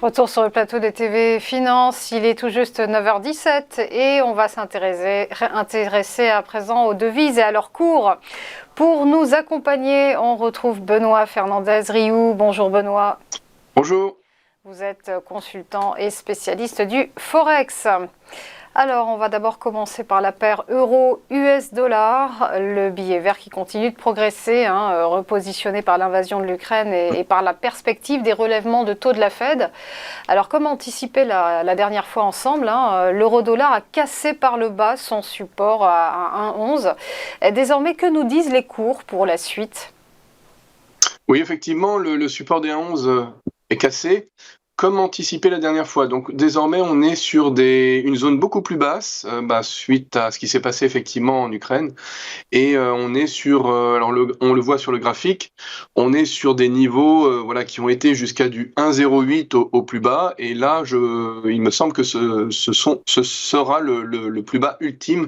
Retour sur le plateau de TV Finance, il est tout juste 9h17 et on va s'intéresser à présent aux devises et à leur cours. Pour nous accompagner, on retrouve Benoît Fernandez-Riou. Bonjour Benoît. Bonjour. Vous êtes consultant et spécialiste du Forex. Alors, on va d'abord commencer par la paire euro-US dollar, le billet vert qui continue de progresser, repositionné par l'invasion de l'Ukraine et par la perspective des relèvements de taux de la Fed. Alors, comme anticipé la dernière fois ensemble, l'euro-dollar a cassé par le bas son support à 1,11. Désormais, que nous disent les cours pour la suite ? Oui, effectivement, le support des 1,11 est cassé, comme anticipé la dernière fois. Donc désormais, on est sur une zone beaucoup plus basse, suite à ce qui s'est passé effectivement en Ukraine. Et on est sur, on le voit sur le graphique, on est sur des niveaux qui ont été jusqu'à du 1,08 au plus bas. Et là, il me semble que ce sera le plus bas ultime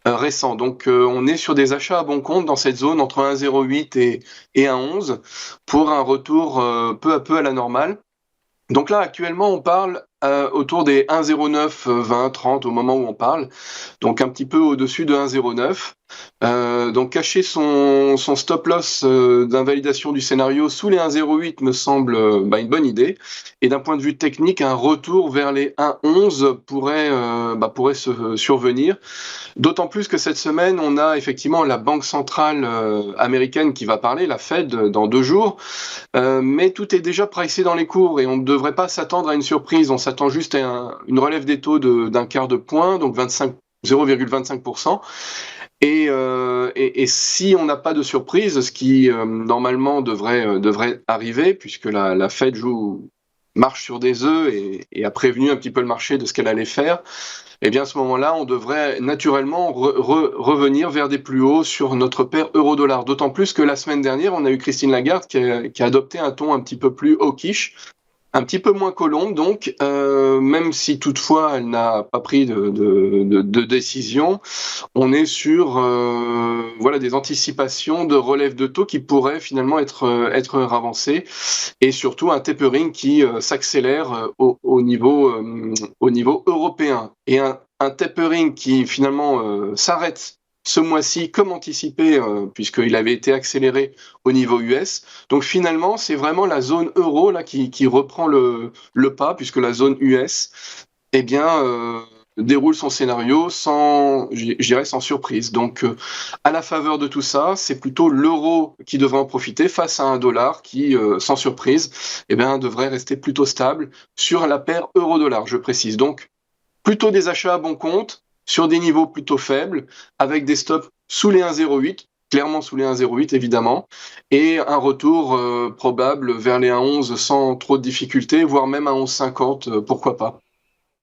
récent. Donc on est sur des achats à bon compte dans cette zone entre 1,08 et 1,11 pour un retour peu à peu à la normale. Donc là, actuellement, on parle autour des 1,09, 20, 30 au moment où on parle, donc un petit peu au-dessus de 1,09. Donc cacher son stop loss d'invalidation du scénario sous les 1,08 me semble une bonne idée. Et d'un point de vue technique, un retour vers les 1,11 pourrait se survenir. D'autant plus que cette semaine, on a effectivement la Banque centrale américaine qui va parler, la Fed, dans 2 jours. Mais tout est déjà pricé dans les cours et on ne devrait pas s'attendre à une surprise. On s'attend juste à une relève des taux d'un quart de point, donc 0,25%. Et si on n'a pas de surprise, ce qui normalement devrait arriver, puisque la Fed marche sur des œufs et a prévenu un petit peu le marché de ce qu'elle allait faire, eh bien à ce moment-là, on devrait naturellement revenir vers des plus hauts sur notre paire euro-dollar. D'autant plus que la semaine dernière, on a eu Christine Lagarde qui a adopté un ton un petit peu plus hawkish, un petit peu moins colombe, donc même si toutefois elle n'a pas pris de décision, on est sur des anticipations de relève de taux qui pourraient finalement être avancées, et surtout un tapering qui s'accélère au niveau européen, et un tapering qui finalement s'arrête ce mois-ci comme anticipé, puisqu'il avait été accéléré au niveau US. Donc finalement, c'est vraiment la zone euro là qui reprend le pas, puisque la zone US déroule son scénario sans surprise. Donc à la faveur de tout ça, c'est plutôt l'euro qui devrait en profiter face à un dollar qui, sans surprise, devrait rester plutôt stable sur la paire euro-dollar, je précise. Donc plutôt des achats à bon compte, sur des niveaux plutôt faibles, avec des stops sous les 1,08, clairement sous les 1,08 évidemment, et un retour probable vers les 1,11 sans trop de difficultés, voire même à 1,1150, pourquoi pas.